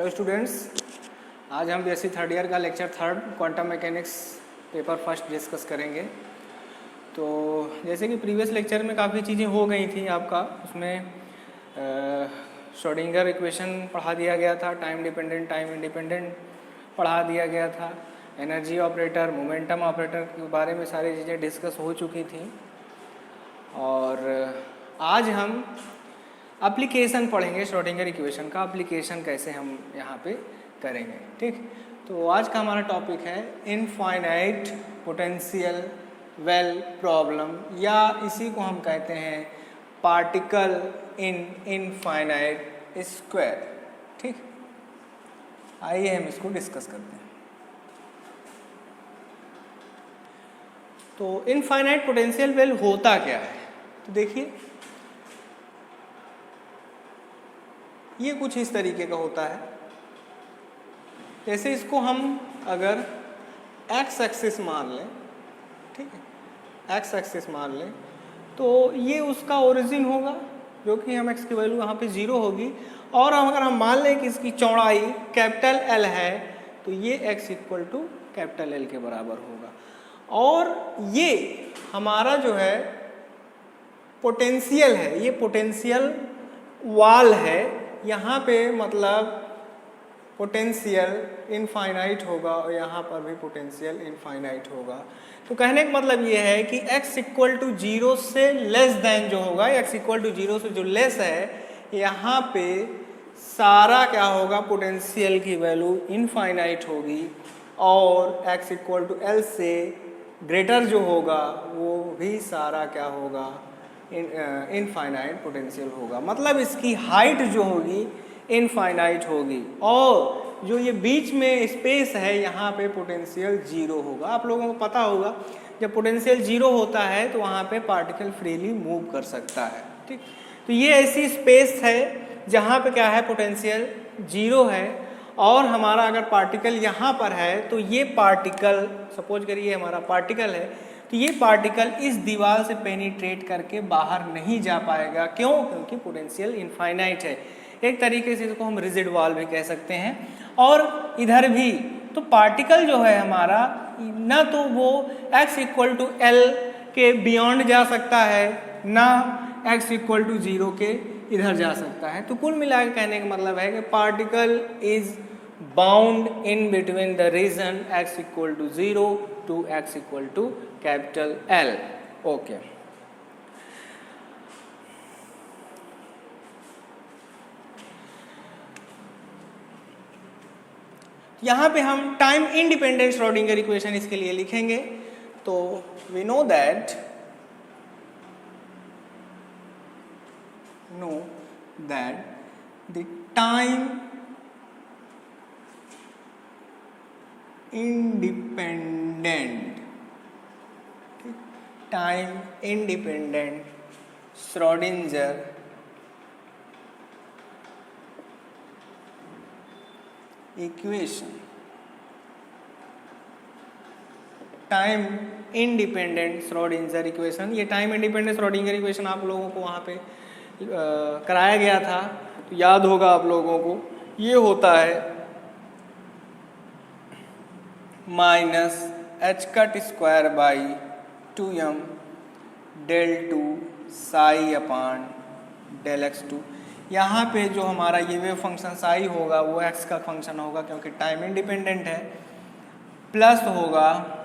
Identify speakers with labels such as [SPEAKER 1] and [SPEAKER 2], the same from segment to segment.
[SPEAKER 1] Hello students, आज हम BSc third year का lecture third quantum mechanics paper first discuss करेंगे। तो जैसे कि प्रीवियस लेक्चर में काफ़ी चीज़ें हो गई थी आपका, उसमें श्रोडिंगर इक्वेशन पढ़ा दिया गया था, टाइम डिपेंडेंट टाइम इंडिपेंडेंट पढ़ा दिया गया था, एनर्जी ऑपरेटर मोमेंटम ऑपरेटर के बारे में सारी चीज़ें डिस्कस हो चुकी थी। और आज हम एप्लीकेशन पढ़ेंगे, श्रोडिंगर इक्वेशन का एप्लीकेशन कैसे हम यहाँ पे करेंगे। ठीक, तो आज का हमारा टॉपिक है इनफाइनाइट पोटेंशियल वेल प्रॉब्लम, या इसी को हम कहते हैं पार्टिकल इन इनफाइनाइट स्क्वायर। ठीक, आइए हम इसको डिस्कस करते हैं। तो इनफाइनाइट पोटेंशियल वेल होता क्या है, तो देखिए ये कुछ इस तरीके का होता है। जैसे इसको हम अगर एक्स एक्सिस मान लें, ठीक है, एक्स एक्सिस मान लें, तो ये उसका ओरिजिन होगा जो कि हम एक्स की वैल्यू यहाँ पे 0 होगी। और अगर हम मान लें कि इसकी चौड़ाई कैपिटल एल है, तो ये x equal to capital L के बराबर होगा। और ये हमारा जो है पोटेंशियल है, ये पोटेंशियल वाल है, यहाँ पे मतलब पोटेंशियल इनफाइनाइट होगा और यहाँ पर भी पोटेंशियल इनफाइनाइट होगा। तो कहने का मतलब ये है कि x इक्वल टू 0 से लेस देन जो होगा, x इक्वल टू 0 से जो लेस है, यहाँ पे सारा क्या होगा, पोटेंशियल की वैल्यू इनफाइनाइट होगी। और x इक्वल टू l से ग्रेटर जो होगा वो भी सारा क्या होगा, इनफाइनाइट पोटेंशियल होगा। मतलब इसकी हाइट जो होगी इनफाइनाइट होगी, और जो ये बीच में स्पेस है यहाँ पे पोटेंशियल 0 होगा। आप लोगों को पता होगा जब पोटेंशियल 0 होता है तो वहाँ पे पार्टिकल फ्रीली मूव कर सकता है। ठीक, तो ये ऐसी स्पेस है जहाँ पे क्या है, पोटेंशियल 0 है। और हमारा अगर पार्टिकल यहाँ पर है तो ये पार्टिकल, सपोज करिए हमारा पार्टिकल है, तो ये पार्टिकल इस दीवार से पेनिट्रेट करके बाहर नहीं जा पाएगा। क्यों? क्योंकि पोटेंशियल इनफाइनाइट है। एक तरीके से इसको हम रिजिड वॉल भी कह सकते हैं। और इधर भी तो पार्टिकल जो है हमारा, ना तो वो x इक्वल टू एल के बियॉन्ड जा सकता है, ना x इक्वल टू 0 के इधर जा सकता है। तो कुल मिला के कहने का मतलब है कि particle is bound in between the region x equal to 0 to x equal to capital L। Okay, यहाँ पे हम टाइम इंडिपेंडेंट श्रोडिंगर इक्वेशन इसके लिए लिखेंगे। तो we know that the time independent Schrodinger equation, time independent Schrodinger equation, ये time independent Schrodinger equation आप लोगों को वहाँ पे कराया गया था, तो याद होगा आप लोगों को। ये होता है minus h cut square by 2m del 2 psi upon del x2। यहाँ पे जो हमारा ये वेव फंक्शन साई होगा वो x का फंक्शन होगा क्योंकि टाइम इंडिपेंडेंट है, प्लस होगा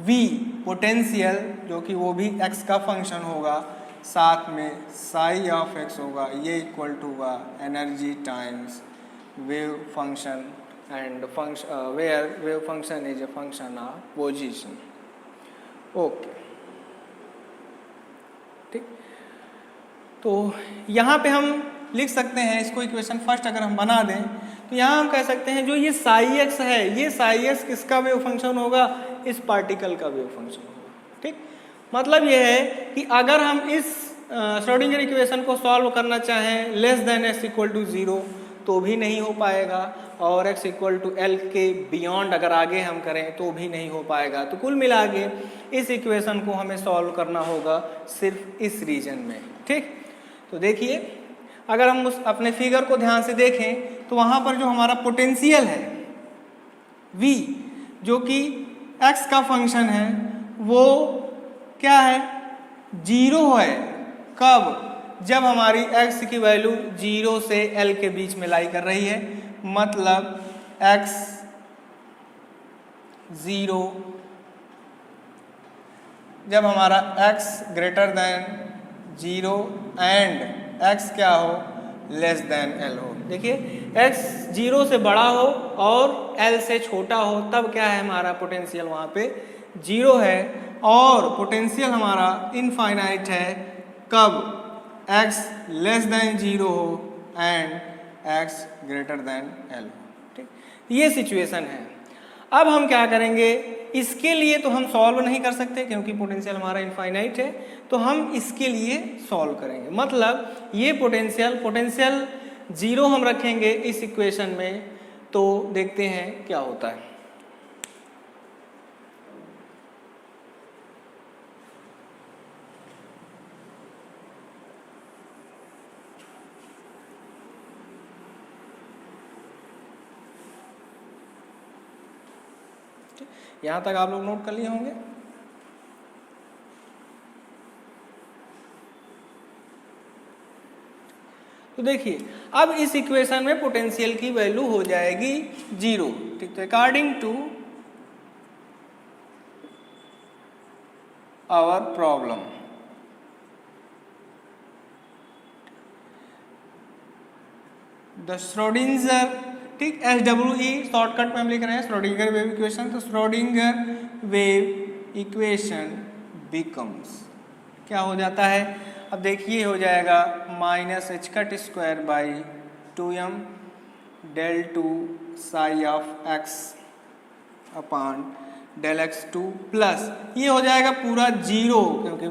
[SPEAKER 1] v पोटेंशियल जो कि वो भी x का फंक्शन होगा, साथ में साई ऑफ x होगा, ये इक्वल टू होगा energy times wave function and function where wave function is a function of position. Okay, ठीक, तो यहाँ पे हम लिख सकते हैं इसको, इक्वेशन फर्स्ट अगर हम बना दें तो यहाँ हम कह सकते हैं जो ये साई एक्स है, ये साई एक्स किसका वेव फंक्शन होगा, इस पार्टिकल का वेव फंक्शन होगा। ठीक, मतलब ये है कि अगर हम इस श्रोडिंगर इक्वेशन को सॉल्व करना चाहें less than x equal to 0 तो भी नहीं हो पाएगा, और x इक्वल टू एल के बियॉन्ड अगर आगे हम करें तो भी नहीं हो पाएगा। तो कुल मिला के इस इक्वेशन को हमें सॉल्व करना होगा सिर्फ इस रीजन में। ठीक, तो देखिए अगर हम उस अपने फिगर को ध्यान से देखें तो वहाँ पर जो हमारा पोटेंशियल है v जो कि x का फंक्शन है वो क्या है, 0 है। कब? जब हमारी x की वैल्यू 0 से l के बीच में लाई कर रही है, मतलब x 0 जब हमारा x greater than 0 and x क्या हो, लेस देन l हो। देखिए x 0 से बड़ा हो और l से छोटा हो तब क्या है, हमारा पोटेंशियल वहाँ पे 0 है और पोटेंशियल हमारा इनफाइनाइट है कब, x लेस देन 0 हो and x greater than l हो। ठीक, ये सिचुएशन है। अब हम क्या करेंगे, इसके लिए तो हम सॉल्व नहीं कर सकते क्योंकि पोटेंशियल हमारा इनफाइनाइट है, तो हम इसके लिए सॉल्व करेंगे। मतलब ये पोटेंशियल 0 हम रखेंगे इस इक्वेशन में, तो देखते हैं क्या होता है। यहां तक आप लोग नोट कर लिए होंगे। तो देखिए अब इस इक्वेशन में पोटेंशियल की वैल्यू हो जाएगी 0। ठीक, तो according to our problem the Schrodinger, ठीक, SWE शॉर्टकट में हम लिख रहे हैं श्रोडिंगर वेव इक्वेशन। तो श्रोडिंगर वेव इक्वेशन बिकम्स क्या हो जाता है, अब देखिए हो जाएगा minus h cut square by 2m del two psi of x upon del x2 plus ये हो जाएगा पूरा 0 क्योंकि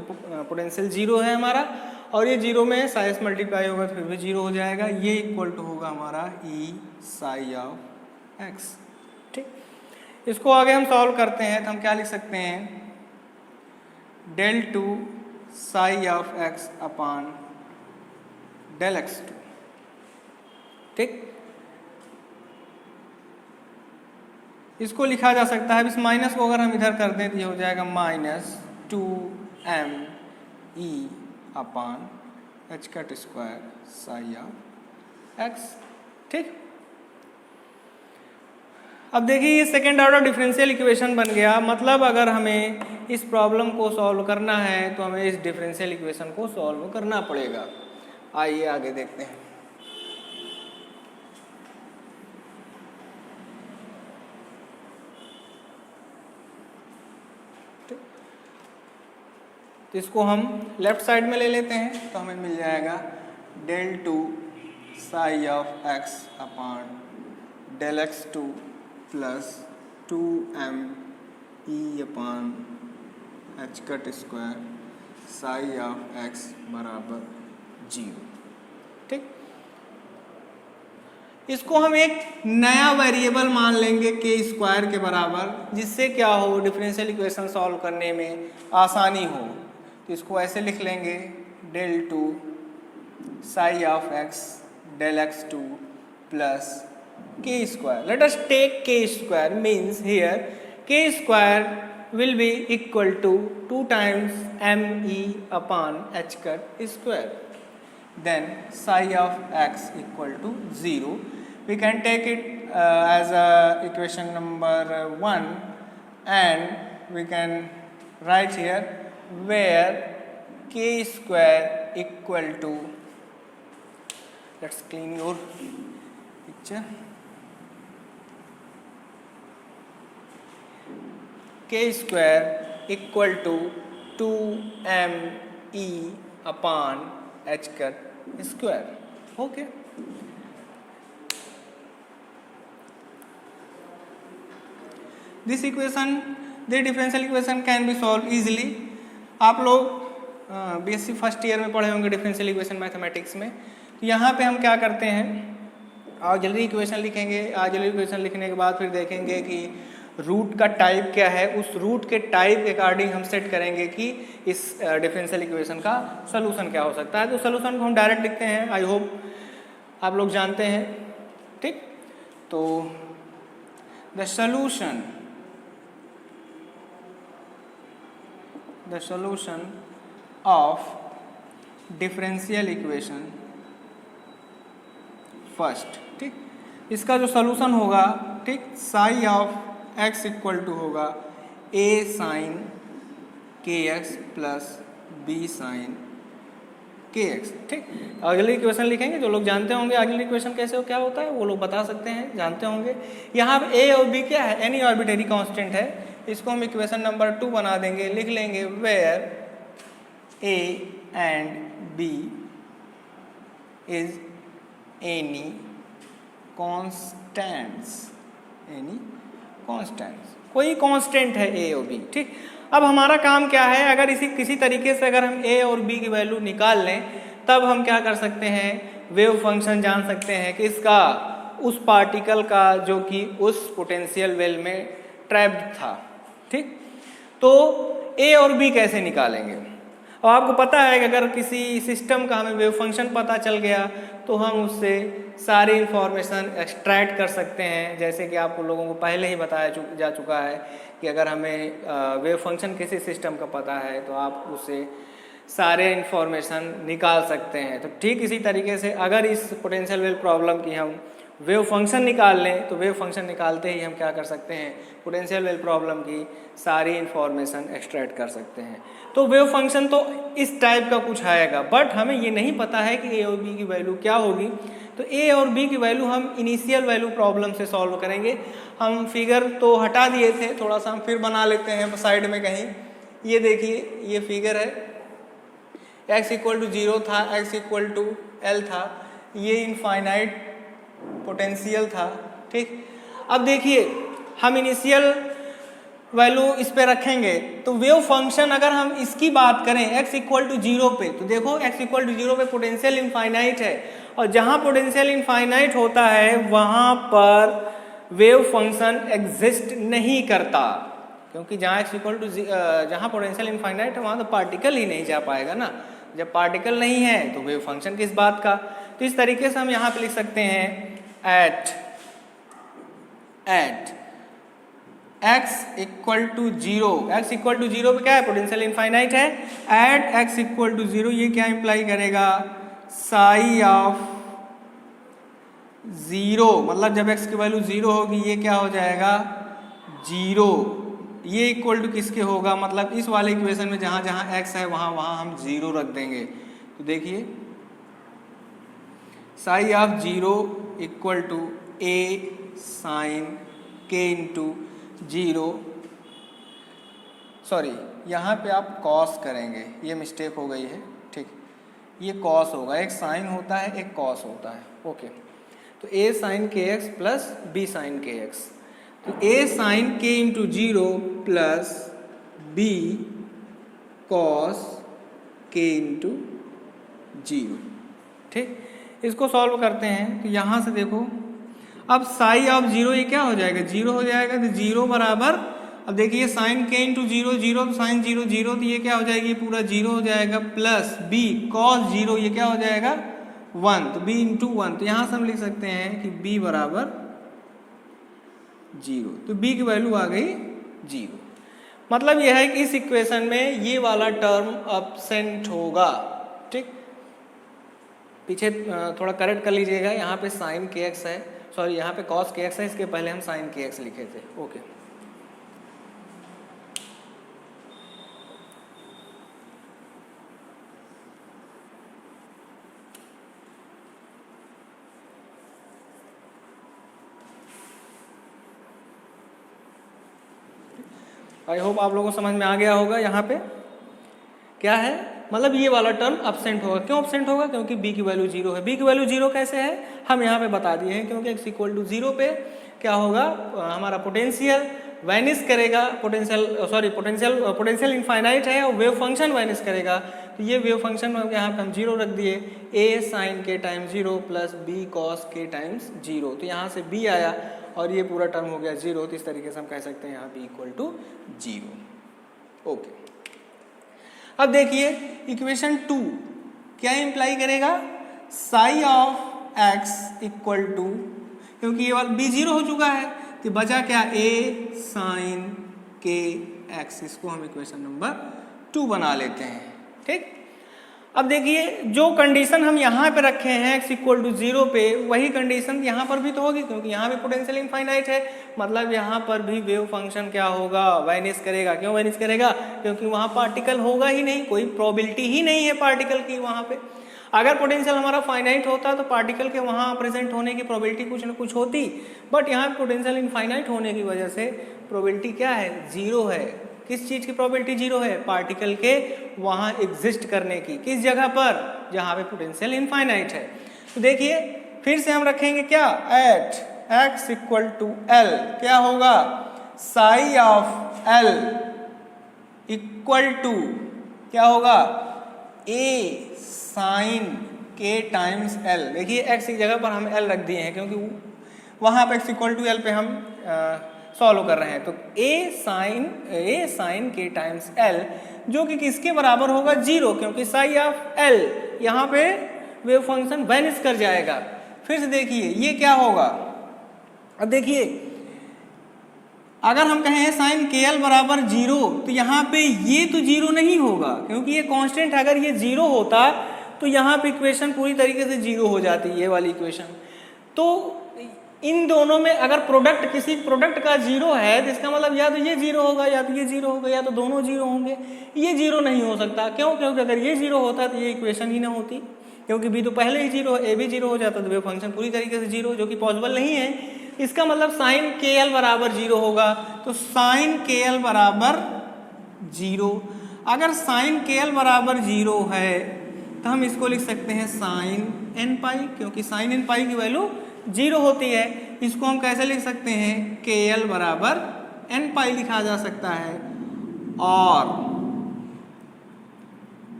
[SPEAKER 1] पोटेंशियल 0 है हमारा और ये 0 में साइस मल्टीप्लाई होगा तो फिर भी 0 हो जाएगा। ये इक्वल टू होगा हमारा e साई ऑफ x। ठीक, इसको आगे हम सॉल्व करते हैं तो हम क्या लिख सकते हैं, del two psi of x upon del x2। ठीक, इसको लिखा जा सकता है, इस माइनस को अगर हम इधर कर दें तो ये हो जाएगा minus 2m e upon h cut square psi of x। ठीक, अब देखिए ये सेकेंड ऑर्डर डिफरेंशियल इक्वेशन बन गया। मतलब अगर हमें इस प्रॉब्लम को सॉल्व करना है तो हमें इस डिफरेंशियल इक्वेशन को सॉल्व करना पड़ेगा। आइए आगे देखते हैं। तो इसको हम लेफ्ट साइड में ले लेते हैं तो हमें मिल जाएगा del two psi of x upon del x2 plus 2m e upon h cut square psi of x बराबर 0। ठीक, इसको हम एक नया वेरिएबल मान लेंगे के स्क्वायर के बराबर, जिससे क्या हो, डिफरेंशियल इक्वेशन सॉल्व करने में आसानी हो। तो इसको ऐसे लिख लेंगे del two psi of x del x2 plus k square. Let us take k square means here k square will be equal to 2 times me upon h cut square. Then psi of x equal to 0. We can take it as equation number 1 and we can write here where k square equal to, let's clean your picture, k square equal to 2me upon h cut square. Okay. This equation, the differential equation can be solved easily. आप लोग BSc first year में पढ़े होंगे differential equation mathematics में। तो यहाँ पे हम क्या करते हैं, ऑक्सिलरी इक्वेशन लिखेंगे। ऑक्सिलरी इक्वेशन लिखने के बाद फिर देखेंगे कि रूट का टाइप क्या है, उस रूट के टाइप के अकॉर्डिंग हम सेट करेंगे कि इस डिफरेंशियल इक्वेशन का सलूशन क्या हो सकता है। तो सलूशन को हम डायरेक्ट लिखते हैं, आई होप आप लोग जानते हैं, ठीक। तो the solution of differential equation first, ठीक। इसका जो सलूशन होगा, ठीक, psi of x equal to होगा a sine k x plus b sine k x, ठीक। अगली इक्वेशन लिखेंगे, जो लोग जानते होंगे अगली इक्वेशन कैसे हो क्या होता है वो लोग बता सकते हैं, जानते होंगे। यहाँ पे a और b क्या है, एनी आर्बिट्रेरी कांस्टेंट है, इसको हम इक्वेशन नंबर 2 बना देंगे, लिख लेंगे where a and b is any constants, कोई कांस्टेंट है a और b, ठीक। अब हमारा काम क्या है, अगर किसी तरीके से अगर हम a और b की वैल्यू निकाल लें तब हम क्या कर सकते हैं, वेव फंक्शन जान सकते हैं कि इसका उस पार्टिकल का जो कि उस पोटेंशियल वेल में ट्रैप्ड था, ठीक। तो a और b कैसे निकालेंगे। और आपको पता है कि अगर किसी सिस्टम का हमें वेव फंक्शन पता चल गया तो हम उससे सारी इंफॉर्मेशन एक्सट्रैक्ट कर सकते हैं। जैसे कि आप लोगों को पहले ही बताया जा चुका है कि अगर हमें वेव फंक्शन किसी सिस्टम का पता है तो आप उससे सारे इंफॉर्मेशन निकाल सकते हैं। तो ठीक इसी तरीके से अगर इस पोटेंशियल वेव प्रॉब्लम की हम वेव फंक्शन निकाल लें तो वेव फंक्शन निकालते ही हम क्या कर सकते हैं, पोटेंशियल वेव प्रॉब्लम की सारी इंफॉर्मेशन एक्सट्रैक्ट कर सकते हैं। तो वेव फंक्शन तो इस टाइप का कुछ आएगा, बट हमें ये नहीं पता है कि a और b की वैल्यू क्या होगी। तो a और b की वैल्यू हम इनिशियल वैल्यू प्रॉब्लम से सॉल्व करेंगे। हम फिगर तो हटा दिए थे, थोड़ा सा हम फिर बना लेते हैं साइड में कहीं। ये देखिए, ये फिगर है, x इक्वल टू 0 था, x इक्वल टू l था, ये इनफाइनाइट पोटेंशियल था, ठीक। अब देखिए हम इनिशियल वैल्यू इस पे रखेंगे तो वेव फंक्शन अगर हम इसकी बात करें x इक्वल टू 0 पे, तो देखो x इक्वल टू 0 पे पोटेंशियल इनफाइनाइट है, और जहां पोटेंशियल इनफाइनाइट होता है वहां पर वेव फंक्शन एग्जिस्ट नहीं करता, क्योंकि जहां x इक्वल टू जहां पोटेंशियल इनफाइनाइट है वहां तो पार्टिकल ही नहीं जा पाएगा ना। जब पार्टिकल नहीं है तो वेव फंक्शन किस बात का। तो इस तरीके से हम यहाँ पे लिख सकते हैं at x equal to 0, x equal to 0 पे क्या है, पोटेंशियल इनफाइनाइट है। एट x इक्वल टू 0 ये क्या इंप्लाई करेगा, साई ऑफ 0, मतलब जब x की वैल्यू 0 होगी ये क्या हो जाएगा 0। ये इक्वल टू किसके होगा, मतलब इस वाले इक्वेशन में जहां जहां x है वहां वहां हम 0 रख देंगे। तो देखिए psi of 0 equal to a sine k into 0, sorry यहाँ पे आप कॉस करेंगे, ये मिस्टेक हो गई है, ठीक। ये कॉस होगा, एक साइन होता है एक कॉस होता है, ओके। तो a sine k x plus b sine k x, तो a sine k into 0 plus b cos k into 0, ठीक। इसको सॉल्व करते हैं तो यहाँ से देखो अब साई ऑफ 0 ये क्या हो जाएगा, 0 हो जाएगा। तो 0 बराबर, अब देखिए साइन k इंटू 0 0, तो साइन 0 0, तो ये क्या हो जाएगा, ये पूरा 0 हो जाएगा, प्लस b कॉस 0 ये क्या हो जाएगा 1, तो b इंटू 1, तो यहाँ से हम लिख सकते हैं कि b बराबर 0, तो b की वैल्यू आ गई 0। मतलब यह है कि इस इक्वेशन में ये वाला टर्म एब्सेंट होगा, ठीक। पीछे थोड़ा करेक्ट कर लीजिएगा, यहाँ पे साइन के एक्स है, सॉरी यहाँ पे कॉस के एक्स है, इसके पहले हम साइन के एक्स लिखे थे, ओके। आई होप आप लोगों को समझ में आ गया होगा। यहाँ पे क्या है, मतलब ये वाला टर्म एब्सेंट होगा। क्यों एब्सेंट होगा, क्योंकि b की वैल्यू 0 है। b की वैल्यू 0 कैसे है, हम यहाँ पे बता दिए हैं, क्योंकि x इक्वल टू 0 पे क्या होगा, हमारा पोटेंशियल वैनिश करेगा, पोटेंशियल इनफाइनाइट है और वेव फंक्शन वैनिश करेगा। तो ये वेव फंक्शन यहाँ पे हम 0 रख दिए, a sine k times 0 plus b cos k times 0, तो यहाँ से b आया और ये पूरा टर्म हो गया 0, तो इस तरीके से हम कह सकते हैं यहाँ पे इक्वल टू 0। ओके, अब देखिए इक्वेशन 2 क्या इम्प्लाई करेगा, psi of x equal to, क्योंकि ये वाला b 0 हो चुका है तो बचा क्या, a साइन के x। इसको हम इक्वेशन नंबर 2 बना लेते हैं। ठीक, अब देखिए जो कंडीशन हम यहाँ पे रखे हैं x इक्वल टू 0 पे, वही कंडीशन यहाँ पर भी तो होगी, क्योंकि यहाँ पे पोटेंशियल इनफाइनाइट है, मतलब यहाँ पर भी वेव फंक्शन क्या होगा, वैनिश करेगा। क्यों वैनिश करेगा, क्योंकि वहाँ पार्टिकल होगा ही नहीं, कोई प्रोबेबिलिटी ही नहीं है पार्टिकल की वहाँ पे। अगर पोटेंशियल हमारा फाइनाइट होता तो पार्टिकल के वहाँ प्रेजेंट होने की प्रोबेबिलिटी कुछ ना कुछ होती, बट यहाँ पोटेंशियल इनफाइनाइट होने की वजह से प्रोबेबिलिटी क्या है, 0 है। किस चीज़ की प्रोबेबिलिटी 0 है, पार्टिकल के वहाँ एग्जिस्ट करने की। किस जगह पर, जहाँ पे पोटेंशियल इनफाइनाइट है। तो देखिए फिर से हम रखेंगे क्या, at x equal to l क्या होगा, psi of l equal to क्या होगा, a sine k times l। देखिए x की जगह पर हम l रख दिए हैं, क्योंकि वहाँ पे x इक्वल टू l पे हम सॉल्व कर रहे हैं। तो a sine k times l जो कि किसके बराबर होगा, 0, क्योंकि साई ऑफ l यहाँ पे वेव फंक्शन वैनिश कर जाएगा। फिर से देखिए ये क्या होगा, अब देखिए अगर हम कहें साइन के एल बराबर 0 तो यहाँ पे ये तो 0 नहीं होगा, क्योंकि ये कांस्टेंट। अगर ये 0 होता तो यहाँ पे इक्वेशन पूरी तरीके से 0 हो जाती, ये वाली इक्वेशन। तो इन दोनों में अगर प्रोडक्ट, किसी प्रोडक्ट का 0 है तो इसका मतलब या तो ये 0 होगा या तो ये 0 होगा, या तो दोनों 0 होंगे। ये 0 नहीं हो सकता, क्यों, क्योंकि अगर ये 0 होता तो ये इक्वेशन ही ना होती, क्योंकि b तो पहले ही 0, a भी 0 हो जाता तो वेव फंक्शन पूरी तरीके से 0, जो कि पॉसिबल नहीं है। इसका मतलब साइन के एल बराबर 0 होगा। तो साइन के एल बराबर 0, अगर साइन के एल बराबर 0 है तो हम इसको लिख सकते हैं साइन एन पाई, क्योंकि साइन एन पाई की वैल्यू 0 होती है। इसको हम कैसे लिख सकते हैं, के एल बराबर एन पाई लिखा जा सकता है, और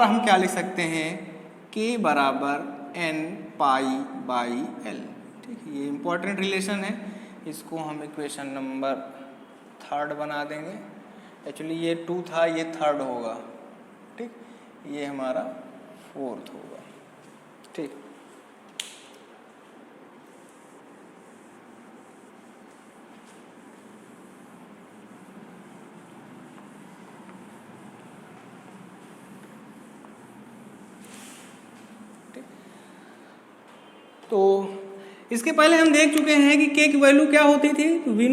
[SPEAKER 1] हम क्या लिख सकते हैं, k बराबर n पाई बाई l। ठीक है, ये इंपॉर्टेंट रिलेशन है, इसको हम इक्वेशन नंबर 3 बना देंगे। एक्चुअली ये 2 था, ये 3 होगा। ठीक, ये हमारा 4th होगा। ठीक, तो इसके पहले हम देख चुके हैं कि k की वैल्यू क्या होती थी। We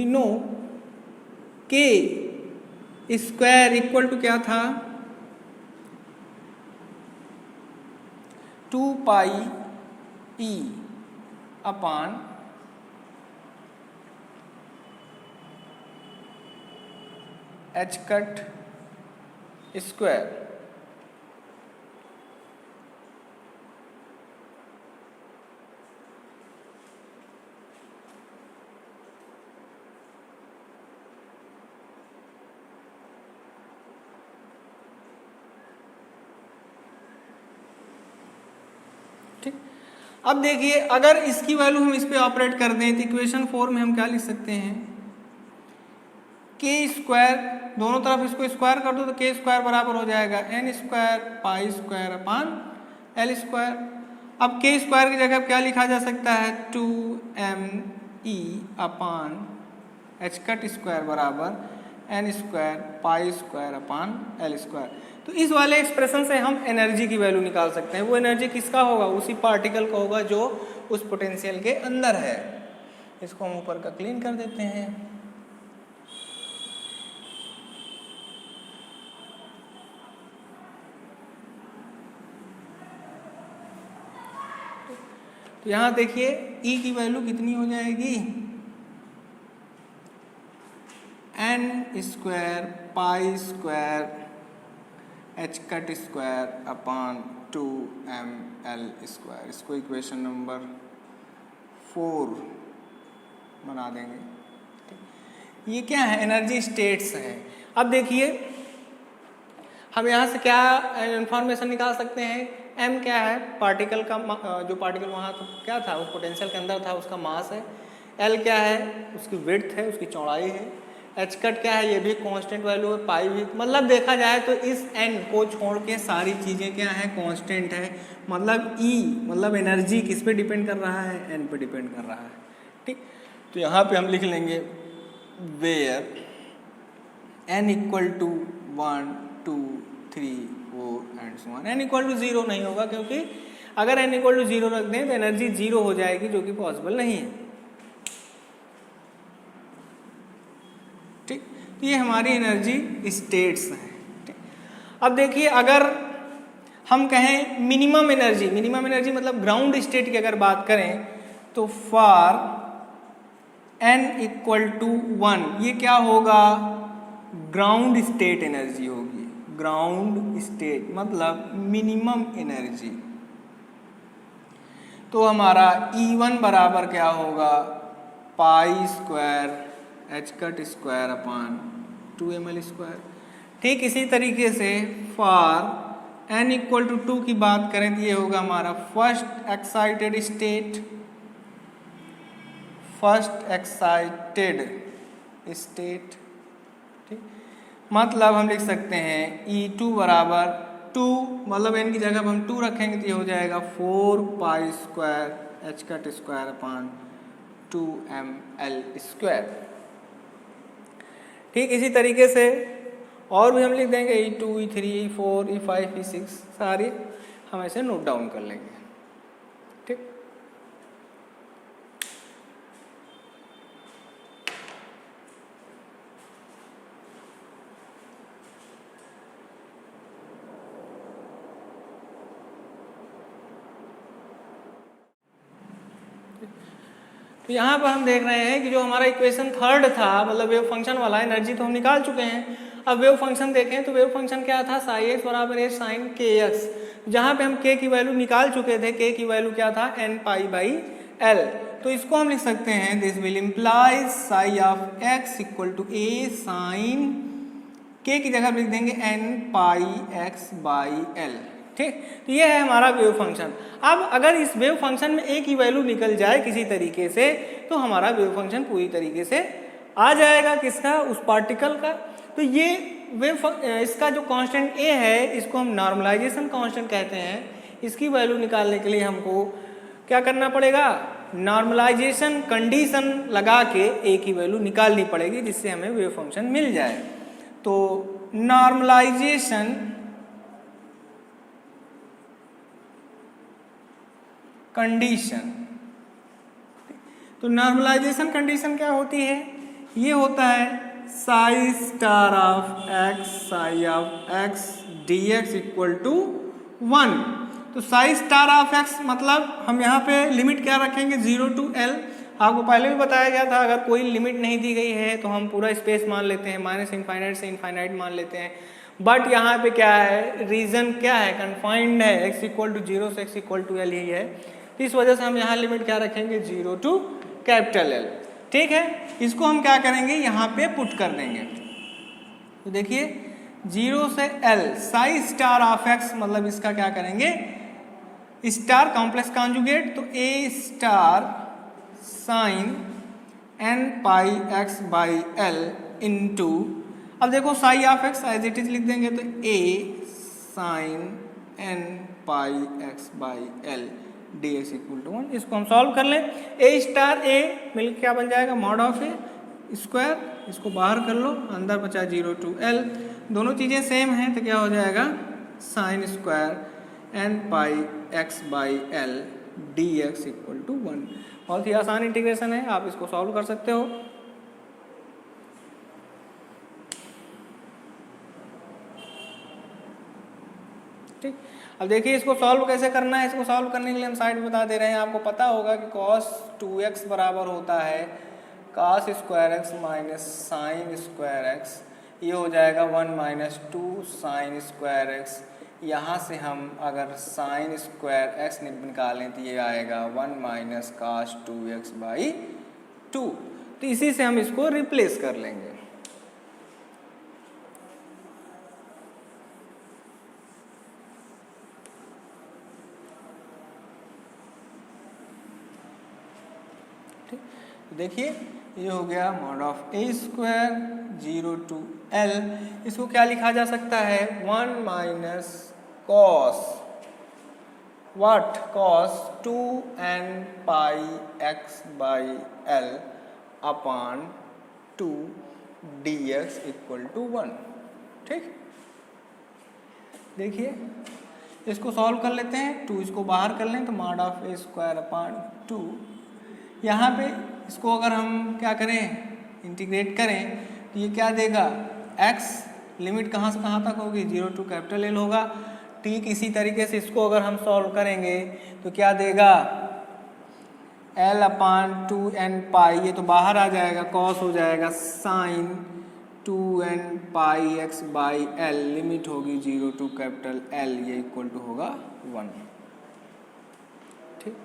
[SPEAKER 1] know k square equal to क्या था, 2 pi e upon h cut square. ठीक, अब देखिए अगर इसकी वैल्यू हम इस पे ऑपरेट कर दें तो इक्वेशन 4 में हम क्या लिख सकते हैं, के स्क्वायर, दोनों तरफ इसको स्क्वायर कर दो तो के स्क्वायर बराबर हो जाएगा n square pi square upon L square. अब के स्क्वायर की जगह क्या लिखा जा सकता है, 2m e upon h cut square बराबर n square pi square upon L square. तो इस वाले एक्सप्रेशन से हम एनर्जी की वैल्यू निकाल सकते हैं। वो एनर्जी किसका होगा, उसी पार्टिकल का होगा जो उस पोटेंशियल के अंदर है। इसको हम ऊपर का क्लीन कर देते हैं। तो यहाँ देखिए E की वैल्यू कितनी हो जाएगी, n square pi square h cut square upon 2ml square. इसको इक्वेशन नंबर 4 बना देंगे। ये क्या है, एनर्जी स्टेट्स है। अब देखिए हम यहाँ से क्या इंफॉर्मेशन निकाल सकते हैं m क्या है, पार्टिकल का जो पार्टिकल वहाँ तो क्या था, उस पोटेंशियल के अंदर था, उसका मास है। l क्या है, उसकी विड्थ है, उसकी चौड़ाई है। h कट क्या है, ये भी कांस्टेंट वैल्यू है, पाई भी। मतलब देखा जाए तो इस n को छोड़ के सारी चीज़ें क्या है, कांस्टेंट है। मतलब E मतलब एनर्जी किस पे डिपेंड कर रहा है, n पे डिपेंड कर रहा है। ठीक, तो यहाँ पे हम लिख लेंगे where n equal to 1 2 3 4 and so on. n equal to 0 नहीं होगा, क्योंकि अगर n इक्वल टू 0 रख दें तो एनर्जी 0 हो जाएगी, जो कि पॉसिबल नहीं है। ठीक, तो ये हमारी एनर्जी स्टेट्स हैं। ठीक, अब देखिए अगर हम कहें मिनिमम एनर्जी मतलब ग्राउंड स्टेट की अगर बात करें तो फॉर n इक्वल टू 1 ये क्या होगा, ग्राउंड स्टेट एनर्जी होगी। ग्राउंड स्टेट मतलब मिनिमम एनर्जी। तो हमारा E1 बराबर क्या होगा, pi square h cut square upon 2ml square. ठीक इसी तरीके से फॉर n इक्वल टू 2 की बात करें तो ये होगा हमारा फर्स्ट एक्साइटेड स्टेट। ठीक, मतलब हम लिख सकते हैं E2 बराबर 2, मतलब n की जगह हम 2 रखेंगे तो ये हो जाएगा 4 pi square h cut square upon 2ml square. ठीक इसी तरीके से और भी हम लिख देंगे E2 E3 E4 E5 E6 सारी हम ऐसे नोट डाउन कर लेंगे। ठीक, तो यहाँ पर हम देख रहे हैं कि जो हमारा इक्वेशन थर्ड था, मतलब वेव फंक्शन वाला, एनर्जी तो हम निकाल चुके हैं। अब वेव फंक्शन देखें तो वेव फंक्शन क्या था, साई एक्स बराबर है साइन के एक्स, जहाँ पे हम k की वैल्यू निकाल चुके थे। k की वैल्यू क्या था, n पाई बाई l। तो इसको हम लिख सकते हैं this will implies psi of x equal to a sine k की जगह लिख देंगे n pi x by l। ठीक, तो ये है हमारा वेव फंक्शन। अब अगर इस वेव फंक्शन में a की वैल्यू निकल जाए किसी तरीके से तो हमारा वेव फंक्शन पूरी तरीके से आ जाएगा, किसका, उस पार्टिकल का। तो ये इसका जो कांस्टेंट a है इसको हम नॉर्मलाइजेशन कांस्टेंट कहते हैं। इसकी वैल्यू निकालने के लिए हमको क्या करना पड़ेगा, नॉर्मलाइजेशन कंडीशन लगा के a की वैल्यू निकालनी पड़ेगी, जिससे हमें वेव फंक्शन मिल जाए। तो नॉर्मलाइजेशन कंडीशन, तो नॉर्मलाइजेशन कंडीशन क्या होती है, ये होता है psi star of x d x equal to 1। तो साई स्टार ऑफ x मतलब हम यहाँ पे लिमिट क्या रखेंगे, 0 to l। आपको पहले भी बताया गया था अगर कोई लिमिट नहीं दी गई है तो हम पूरा स्पेस मान लेते हैं, माइनस इनफाइनाइट से इनफाइनाइट मान लेते हैं। बट यहाँ पे क्या है, रीजन क्या है, कन्फाइंड है, x इक्वल टू 0 से x इक्वल टू l ही है। इस वजह से हम यहाँ लिमिट क्या रखेंगे, 0 to कैपिटल L। ठीक है, इसको हम क्या करेंगे, यहाँ पे पुट कर देंगे। तो देखिए 0 से L psi star of x मतलब इसका क्या करेंगे, स्टार कॉम्प्लेक्स कॉन्जुगेट, तो a star sine n pi x by l into, अब देखो psi of x as it is लिख देंगे तो a sine n pi x by l d x equal to 1। इसको हम सॉल्व कर लें, a स्टार a मिल क्या बन जाएगा, मॉड ऑफ ए स्क्वायर, इसको बाहर कर लो, अंदर बचा 0 to l, दोनों चीज़ें सेम हैं तो क्या हो जाएगा, sine square n pi x by l d x equal to 1। बहुत ही आसान इंटीग्रेशन है, आप इसको सॉल्व कर सकते हो। ठीक, अब देखिए इसको सॉल्व कैसे करना है। इसको सॉल्व करने के लिए हम साइड में बता दे रहे हैं, आपको पता होगा कि cos 2x बराबर होता है cos square x minus sine square x, ये हो जाएगा 1 माइनस 2 साइन स्क्वायर x। यहाँ से हम अगर साइन स्क्वायर x निकालें तो ये आएगा 1 माइनस cos 2x बाई 2। तो इसी से हम इसको रिप्लेस कर लेंगे। तो देखिए ये हो गया mod of A square 0 to L। इसको क्या लिखा जा सकता है 1 minus cos what cos 2n pi x by L upon 2 dx equal to 1। ठीक, देखिए इसको सॉल्व कर लेते हैं। 2 इसको बाहर कर लें तो mod of A square upon 2। यहाँ पे इसको अगर हम क्या करें इंटीग्रेट करें तो ये क्या देगा x लिमिट कहाँ से कहाँ तक होगी 0 to कैपिटल L होगा। ठीक इसी तरीके से इसको अगर हम सॉल्व करेंगे तो क्या देगा L अपॉन 2n पाई, ये तो बाहर आ जाएगा कॉस हो जाएगा sine 2n pi x by L limit होगी 0 to कैपिटल L, ये इक्वल टू होगा 1। ठीक,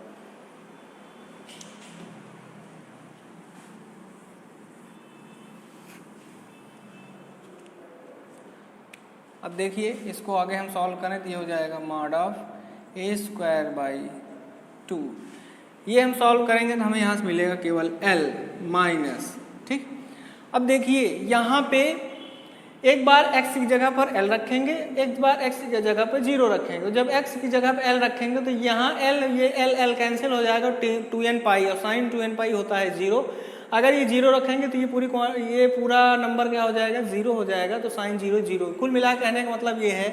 [SPEAKER 1] अब देखिए इसको आगे हम सॉल्व करें तो ये हो जाएगा mod of A square by 2। ये हम सॉल्व करेंगे तो हमें यहाँ से मिलेगा केवल L माइनस। ठीक, अब देखिए यहाँ पे एक बार x की जगह पर L रखेंगे, एक बार x की जगह पर 0 रखेंगे। जब x की जगह पर L रखेंगे तो यहाँ L ये L कैंसिल हो जाएगा 2n पाई, और साइन 2n पाई होता है 0। अगर ये 0 रखेंगे तो ये पूरा नंबर क्या हो जाएगा 0 हो जाएगा, तो साइन 0 0। कुल मिला कहने का मतलब ये है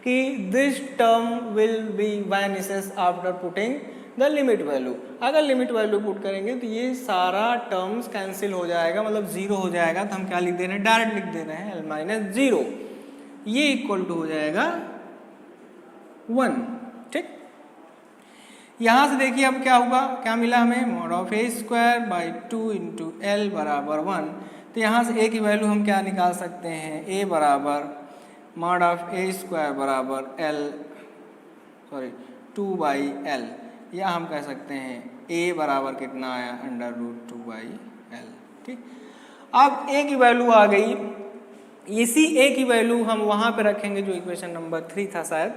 [SPEAKER 1] कि this term will be vanishes after putting the limit value. अगर लिमिट वैल्यू पुट करेंगे तो ये सारा टर्म्स कैंसिल हो जाएगा, मतलब 0 हो जाएगा। तो हम क्या लिख दे रहे हैं डायरेक्ट लिख दे रहे हैं L माइनस 0, ये इक्वल टू हो जाएगा 1। ठीक, यहाँ से देखिए अब क्या होगा, क्या मिला हमें mod of A square by 2 into L बराबर 1। तो यहाँ से a की वैल्यू हम क्या निकाल सकते हैं, a बराबर मॉड ऑफ ए स्क्वायर बराबर L 2 बाई L, या हम कह सकते हैं a बराबर कितना आया अंडर रूट 2 बाई L। ठीक, अब a की वैल्यू आ गई, इसी a की वैल्यू हम वहाँ पे रखेंगे जो इक्वेशन नंबर 3 था शायद,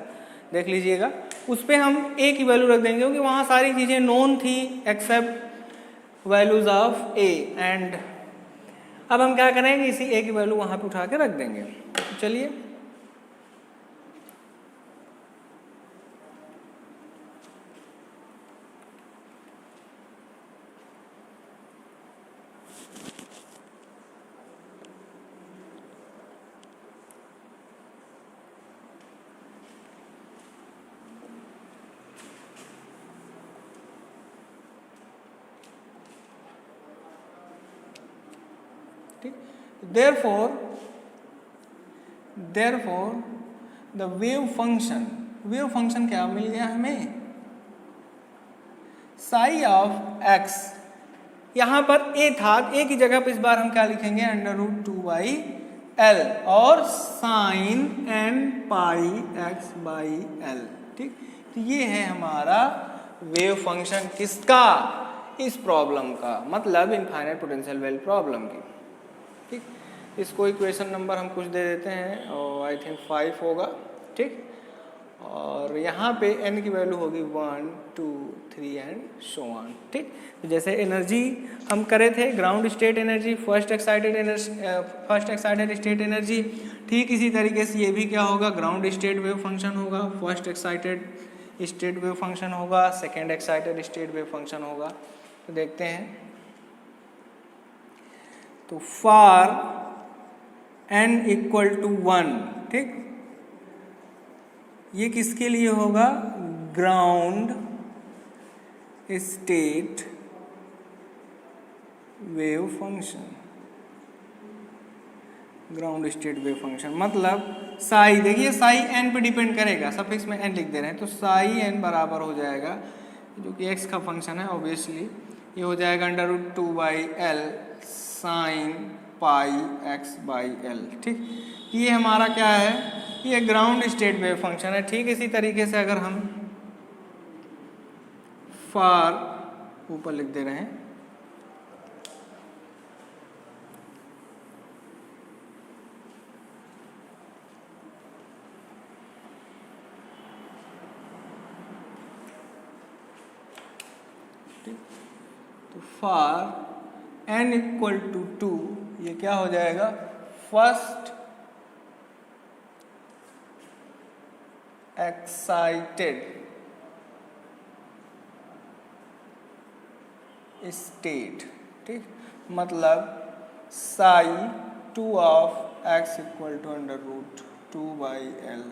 [SPEAKER 1] देख लीजिएगा। उस पर हम a की वैल्यू रख देंगे क्योंकि वहाँ सारी चीज़ें नोन थी except values of a। And अब हम क्या करेंगे इसी a की वैल्यू वहाँ पे उठा के रख देंगे। तो चलिए therefore the wave function क्या मिल गया हमें psi ऑफ x। यहाँ पर a था, a की जगह पर इस बार हम क्या लिखेंगे अंडर रूट 2 बाई L और sine n pi x by L। ठीक, तो ये है हमारा वेव फंक्शन किसका, इस प्रॉब्लम का, मतलब इनफाइनाइट पोटेंशियल वेल प्रॉब्लम की। ठीक, इसको इक्वेशन नंबर हम कुछ दे देते हैं और आई थिंक 5 होगा। ठीक, और यहाँ पे n की वैल्यू होगी 1 2 3 एंड सो ऑन। ठीक, तो जैसे एनर्जी हम करे थे ground state energy, first excited state energy, ठीक इसी तरीके से ये भी क्या होगा ग्राउंड स्टेट वेव फंक्शन होगा, first excited state wave function होगा, second excited state wave function होगा। तो देखते हैं, तो फॉर n इक्वल टू 1, ठीक, ये किसके लिए होगा ground state wave function, ground state wave function मतलब साई, देखिए साई n पे डिपेंड करेगा, सफिक्स में n लिख दे रहे हैं, तो साई n बराबर हो जाएगा जो कि x का फंक्शन है ऑब्वियसली, ये हो जाएगा under root 2 by L sine pi x by L। ठीक, ये हमारा क्या है, ये ग्राउंड स्टेट वेव फंक्शन है। ठीक, इसी तरीके से अगर हम फॉर ऊपर लिख दे रहे हैं, तो फॉर n इक्वल टू 2, ये क्या हो जाएगा, फर्स्ट एक्साइटेड स्टेट, ठीक, मतलब psi 2 of x equal to under root 2/l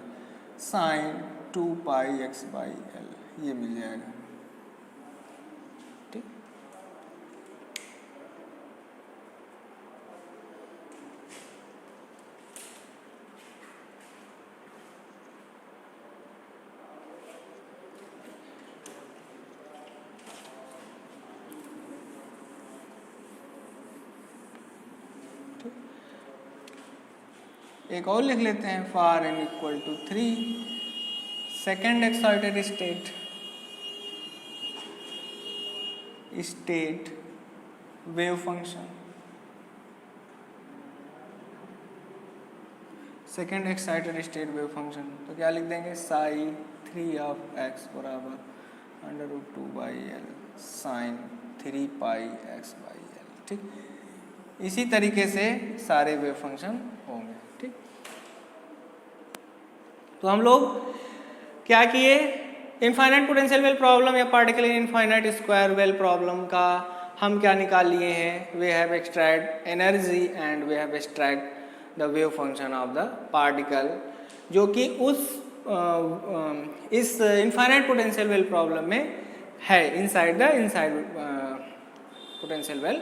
[SPEAKER 1] sine 2πx/l, ये मिल जाएगा, ठीक। एक और लिख लेते हैं, for n equal to 3 second excited state wave function, second excited state wave function, तो क्या लिख देंगे, साई 3 ऑफ x बराबर under root 2/l sine 3πx/l, ठीक। इसी तरीके से सारे वेव फंक्शन होंगे, ठीक। तो हम लोग क्या किए, इनफाइनाइट पोटेंशियल वेल प्रॉब्लम या particle infinite square well problem का हम क्या निकाल लिए हैं, we have extract energy and we have extract the wave function of the particle, जो कि इस इनफाइनाइट पोटेंशियल वेल प्रॉब्लम में है, inside potential well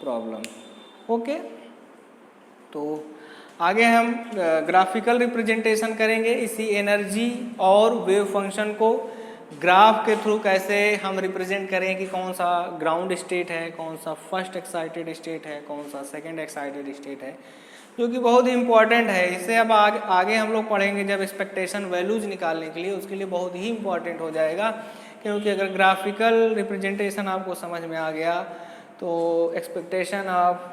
[SPEAKER 1] problem, okay. तो आगे हम ग्राफिकल रिप्रेजेंटेशन करेंगे इसी एनर्जी और वेव फंक्शन को ग्राफ के थ्रू कैसे हम रिप्रेजेंट करें कि कौन सा ग्राउंड स्टेट है, कौन सा फर्स्ट एक्साइटेड स्टेट है, कौन सा सेकंड एक्साइटेड स्टेट है, जो कि बहुत ही इंपॉर्टेंट है। इससे अब आगे हम लोग पढ़ेंगे जब एक्सपेक्टेशन वैल्यूज निकालने के लिए, उसके लिए बहुत ही इंपॉर्टेंट हो जाएगा, क्योंकि अगर ग्राफिकल रिप्रेजेंटेशन आपको समझ में आ गया तो एक्सपेक्टेशन ऑफ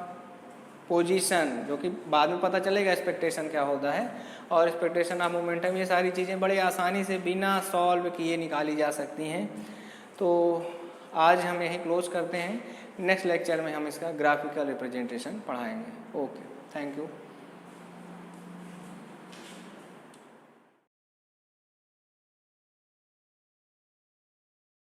[SPEAKER 1] पोजीशन, जो कि बाद में पता चलेगा एक्सपेक्टेशन क्या होता है, और एक्सपेक्टेशन ऑफ मोमेंटम, ये सारी चीज़ें बड़े आसानी से बिना सॉल्व किए निकाली जा सकती हैं। तो आज हम यही क्लोज करते हैं, नेक्स्ट लेक्चर में हम इसका ग्राफिकल रिप्रेजेंटेशन पढ़ाएंगे। Okay, thank you.